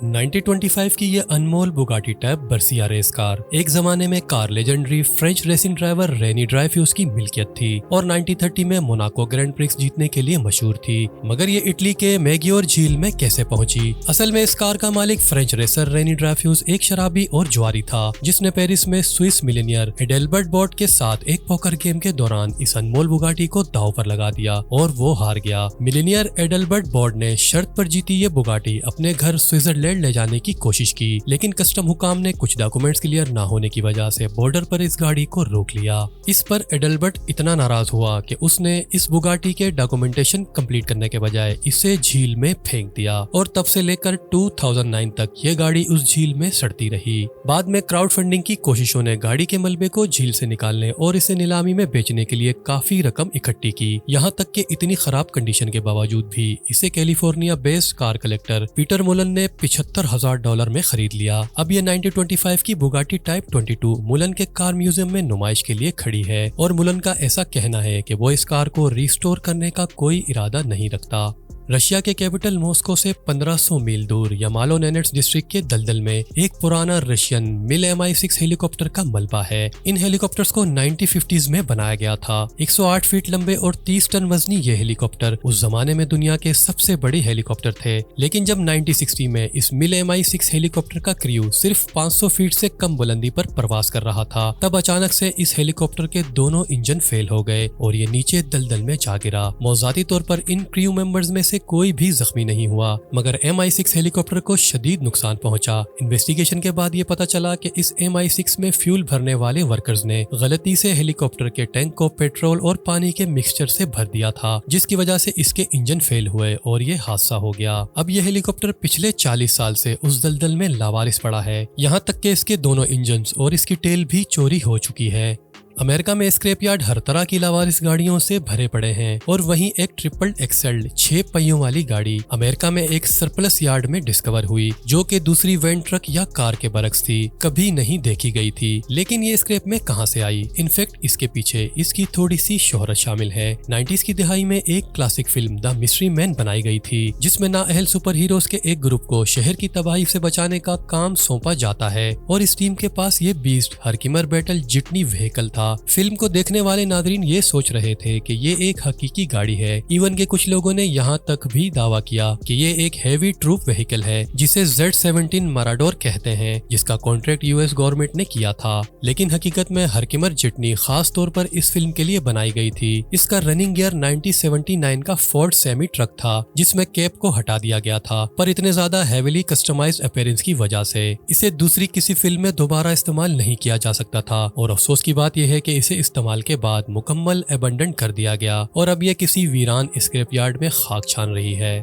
1925 की ये अनमोल बुगाटी टाइप बर्सिया रेस कार एक जमाने में car legendary French racing driver Rene Dreyfus की मिल्कियत थी और 1930 में मोनाको ग्रैंड प्रिक्स जीतने के लिए मशहूर थी। मगर ये इटली के मेगियोर झील में कैसे पहुंची? असल में इस कार का मालिक फ्रेंच रेसर रेनी ड्राइफ्यूज एक शराबी और जुआरी था, जिसने पेरिस में स्विस मिलियनियर एडेल्बर्ट बोर्ड के साथ एक पोकर गेम के दौरान इस अनमोल बुगाटी को दांव पर लगा दिया और वो हार गया। मिलियनियर एडेल्बर्ट बोर्ड ने शर्त पर जीती ये बुगाटी अपने घर स्विट्जरलैंड ले जाने की कोशिश की, लेकिन कस्टम हुकाम ने कुछ डॉक्यूमेंट्स क्लियर ना होने की वजह से बॉर्डर पर इस गाड़ी को रोक लिया। इस पर एडेल्बर्ट इतना नाराज हुआ कि उसने इस बुगाटी के डॉक्यूमेंटेशन कंप्लीट करने के बजाय इसे झील में फेंक दिया और तब से लेकर 2009 तक ये गाड़ी उस झील में सड़ती रही। बाद में क्राउड फंडिंग की कोशिशों ने गाड़ी के मलबे को झील से निकालने और इसे नीलामी में बेचने के लिए काफी रकम इकट्ठी की। यहाँ तक कि इतनी खराब कंडीशन के बावजूद भी इसे California based car collector Peter Mullin ने $75,000 में खरीद लिया। अब ये 1925 की बुगाटी टाइप 22 मुलन के कार म्यूजियम में नुमाइश के लिए खड़ी है और मुलन का ऐसा कहना है कि वो इस कार को रिस्टोर करने का कोई इरादा नहीं रखता। रशिया के कैपिटल मॉस्को से 1500 मील दूर यमालो नेनेट्स डिस्ट्रिक्ट के दलदल में एक पुराना रशियन मिल MI6 हेलीकॉप्टर का मलबा है। इन हेलीकॉप्टर्स को 1950s में बनाया गया था। 108 फीट लंबे और 30 टन वजनी ये हेलीकॉप्टर उस जमाने में दुनिया के सबसे बड़े हेलीकॉप्टर थे। लेकिन जब 1960 में इस मिल MI6 हेलीकॉप्टर का क्रू सिर्फ 500 फीट से कम बुलंदी पर प्रवास कर रहा था, तब अचानक से इस हेलीकॉप्टर के दोनों इंजन फेल हो गए और ये नीचे दलदल में जा गिरा। मौजाती तौर पर इन क्रू मेंबर्स में कोई भी जख्मी नहीं हुआ, मगर MI6 हेलीकॉप्टर को शदीद नुकसान पहुंचा। इन्वेस्टिगेशन के बाद ये पता चला कि इस MI6 में फ्यूल भरने वाले वर्कर्स ने गलती से हेलीकॉप्टर के टैंक को पेट्रोल और पानी के मिक्सचर से भर दिया था, जिसकी वजह से इसके इंजन फेल हुए और ये हादसा हो गया। अब ये हेलीकॉप्टर पिछले 40 साल से उस दलदल में लावारिस पड़ा है, यहाँ तक कि इसके दोनों इंजन और इसकी टेल भी चोरी हो चुकी है। अमेरिका में स्क्रैप यार्ड हर तरह की लावारिस गाड़ियों से भरे पड़े हैं और वहीं एक ट्रिपल एक्सेल्ड 6 पहियों वाली गाड़ी अमेरिका में एक सरप्लस यार्ड में डिस्कवर हुई, जो कि दूसरी वैन ट्रक या कार के बरक्स थी, कभी नहीं देखी गई थी। लेकिन ये स्क्रैप में कहां से आई? इनफैक्ट इसके पीछे इसकी थोड़ी सी शोहरत शामिल है। 90s की दिहाई में एक classic film the mystery man बनाई गई थी, जिसमें नाअहल सुपर हीरोज के एक ग्रुप को शहर की तबाही से बचाने का काम सौंपा जाता है और इस टीम के पास ये बीस्ट हरकिमर बैटल जिटनी व्हीकल था। फिल्म को देखने वाले नादरीन ये सोच रहे थे कि ये एक हकीकी गाड़ी है। इवन के कुछ लोगों ने यहाँ तक भी दावा किया कि ये एक हैवी ट्रूप व्हीकल है, जिसे Z17 मराडोर कहते हैं, जिसका कॉन्ट्रैक्ट US गवर्नमेंट ने किया था। लेकिन हकीकत में हरकिमर जिटनी खास तौर पर इस फिल्म के लिए बनाई गई थी। इसका रनिंग गियर 1979 का फोर्ड सेमी ट्रक था, जिसमें कैप को हटा दिया गया था, पर इतने ज्यादा हेविली कस्टमाइज्ड अपीयरेंस की वजह से इसे दूसरी किसी फिल्म में दोबारा इस्तेमाल नहीं किया जा सकता था। और अफसोस की बात यह है कि इसे इस्तेमाल के बाद मुकम्मल अबंडन कर दिया गया और अब यह किसी वीरान स्क्रैप यार्ड में खाक छान रही है।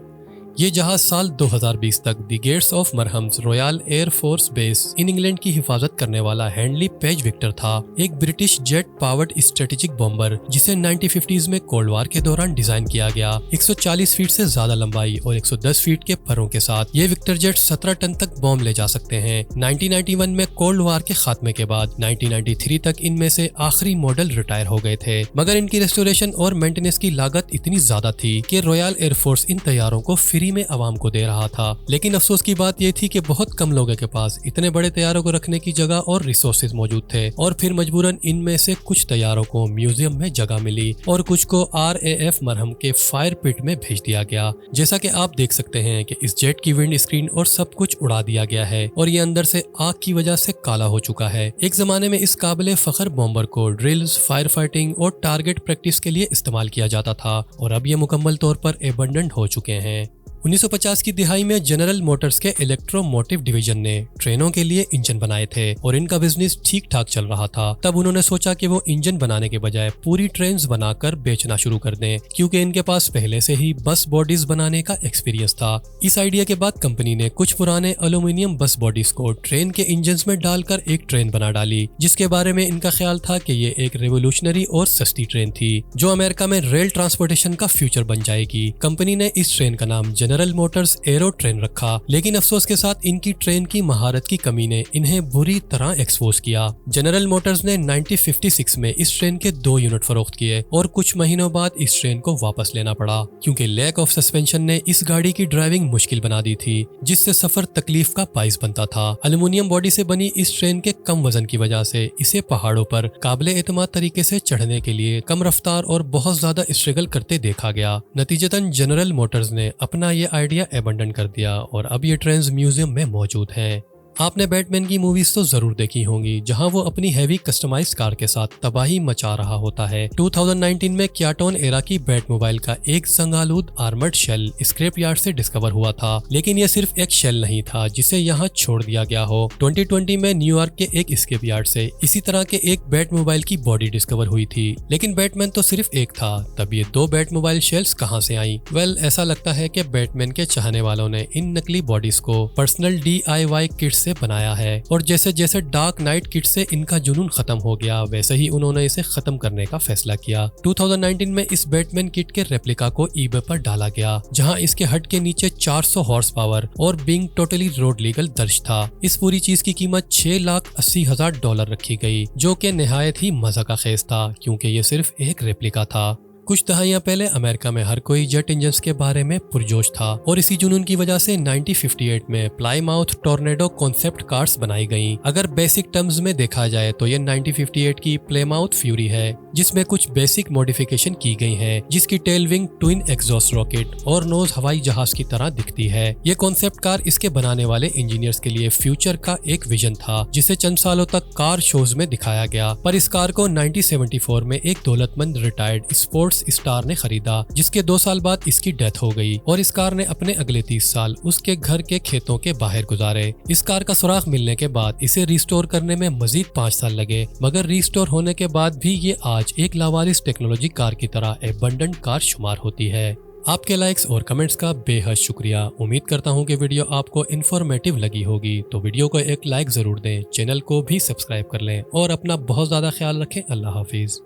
ये जहाज साल 2020 तक the gates of Marham's Royal Air Force base in England की हिफाजत करने वाला हैंडली पेज विक्टर था, एक British jet powered strategic bomber जिसे 1950s में कोल्ड वार के दौरान डिजाइन किया गया। 140 फीट से ज्यादा लंबाई और 110 फीट के परों के साथ ये विक्टर जेट 17 टन तक बॉम्ब ले जा सकते हैं। 1991 में कोल्ड वार के खात्मे के बाद 1993 तक इनमें से आखिरी मॉडल रिटायर हो गए थे, मगर इनकी रेस्टोरेशन और मेंटेनेंस की लागत इतनी ज्यादा थी कि रॉयल एयरफोर्स इन तैयारों को फ्री में आवाम को दे रहा था। लेकिन अफसोस की बात यह थी कि बहुत कम लोगों के पास इतने बड़े तैयारों को रखने की जगह और रिसोर्सेज मौजूद थे और फिर मजबूरन इनमें से कुछ तैयारों को म्यूजियम में जगह मिली और कुछ को RAF मरहम के फायर पिट में भेज दिया गया। जैसा कि आप देख सकते हैं कि इस जेट की विंड स्क्रीन और सब कुछ उड़ा दिया गया है और ये अंदर से आग की वजह से काला हो चुका है। एक जमाने में इस काबिले फखर बॉम्बर को ड्रिल्स, फायर फाइटिंग और टारगेट प्रैक्टिस के लिए इस्तेमाल किया जाता था और अब ये मुकम्मल तौर पर एबंडेंट हो चुके हैं। 1950 की दिहाई में जनरल मोटर्स के इलेक्ट्रोमोटिव डिवीजन ने ट्रेनों के लिए इंजन बनाए थे और इनका बिजनेस ठीक ठाक चल रहा था। तब उन्होंने सोचा कि वो इंजन बनाने के बजाय पूरी ट्रेन्स बनाकर बेचना शुरू कर दें, क्योंकि इनके पास पहले से ही बस बॉडीज बनाने का एक्सपीरियंस था। इस आइडिया के बाद कंपनी ने कुछ पुराने एल्यूमिनियम बस बॉडीज को ट्रेन के इंजन में डालकर एक ट्रेन बना डाली, जिसके बारे में इनका ख्याल था कि ये एक रेवोल्यूशनरी और सस्ती ट्रेन थी जो अमेरिका में रेल ट्रांसपोर्टेशन का फ्यूचर बन जाएगी। कंपनी ने इस ट्रेन का नाम जनरल मोटर्स एरो ट्रेन रखा, लेकिन अफसोस के साथ इनकी ट्रेन की महारत की कमी ने इन्हें बुरी तरह एक्सपोज किया। जनरल मोटर्स ने 1956 में इस ट्रेन के 2 यूनिट फरोख्त किए और कुछ महीनों बाद इस ट्रेन को वापस लेना पड़ा, क्योंकि लैक ऑफ सस्पेंशन ने इस गाड़ी की ड्राइविंग मुश्किल बना दी थी, जिससे सफर तकलीफ का बाइस बनता था। एल्युमिनियम बॉडी से बनी इस ट्रेन के कम वजन की वजह से इसे पहाड़ों पर काबिले एतमाद तरीके से चढ़ने के लिए कम रफ्तार और बहुत ज्यादा स्ट्रगल करते देखा गया। नतीजतन जनरल मोटर्स ने अपना ये आइडिया एबंडन कर दिया और अब ये ट्रेन्स म्यूजियम में मौजूद हैं। आपने बैटमैन की मूवीज तो जरूर देखी होंगी, जहां वो अपनी हैवी कस्टमाइज्ड कार के साथ तबाही मचा रहा होता है। 2019 में क्याटोन एरा की बैटमोबाइल का एक जंगालूद आर्मर्ड शेल स्क्रैप यार्ड से डिस्कवर हुआ था, लेकिन ये सिर्फ एक शेल नहीं था जिसे यहाँ छोड़ दिया गया हो। 2020 में न्यूयॉर्क के एक स्क्रैप यार्ड से इसी तरह के एक बैटमोबाइल की बॉडी डिस्कवर हुई थी, लेकिन बैटमैन तो सिर्फ एक था। तब ये 2 बैटमोबाइल शेल्स कहाँ से आई? ऐसा लगता है कि बैटमैन के चाहने वालों ने इन नकली बॉडीज को पर्सनल DIY किट्स से बनाया है, और जैसे जैसे डार्क नाइट किट से इनका जुनून खत्म हो गया, वैसे ही उन्होंने इसे खत्म करने का फैसला किया। 2019 में इस बैटमैन किट के रेप्लिका को eBay पर डाला गया, जहां इसके हड के नीचे 400 हॉर्स पावर और बीइंग टोटली रोड लीगल दर्ज था। इस पूरी चीज की कीमत $6,80,000 रखी गई, जो कि निहायत ही मजा का खेज था, क्योंकि ये सिर्फ एक रेप्लिका था। कुछ दहाइयां पहले अमेरिका में हर कोई जेट इंजन्स के बारे में पुरजोश था, और इसी जुनून की वजह से 1958 में प्लाईमाउथ टोर्नेडो कॉन्सेप्ट कार्स बनाई गईं। अगर बेसिक टर्म्स में देखा जाए तो ये 1958 की प्लेमाउथ फ्यूरी है, जिसमें कुछ बेसिक मॉडिफिकेशन की गई हैं, जिसकी tail wing twin exhaust rocket और नोज हवाई जहाज की तरह दिखती है। ये कॉन्सेप्ट कार इसके बनाने वाले इंजीनियर्स के लिए फ्यूचर का एक विजन था, जिसे चंद सालों तक कार शोज में दिखाया गया। पर इस कार को 1974 में एक दौलतमंद रिटायर्ड स्पोर्ट्स स्टार ने खरीदा, जिसके 2 साल बाद इसकी डेथ हो गई, और इस कार ने अपने अगले 30 साल उसके घर के खेतों के बाहर गुजारे। इस कार का सुराग मिलने के बाद इसे रिस्टोर करने में मजीद 5 साल लगे, मगर रिस्टोर होने के बाद भी ये आज एक लावारिस टेक्नोलॉजी कार की तरह एबंडेंट कार शुमार होती है। आपके लाइक्स और कमेंट्स का बेहद शुक्रिया। उम्मीद करता हूँ कि वीडियो आपको इन्फॉर्मेटिव लगी होगी, तो वीडियो को एक लाइक जरूर दें, चैनल को भी सब्सक्राइब कर लें और अपना बहुत ज्यादा ख्याल रखें। अल्लाह हाफिज।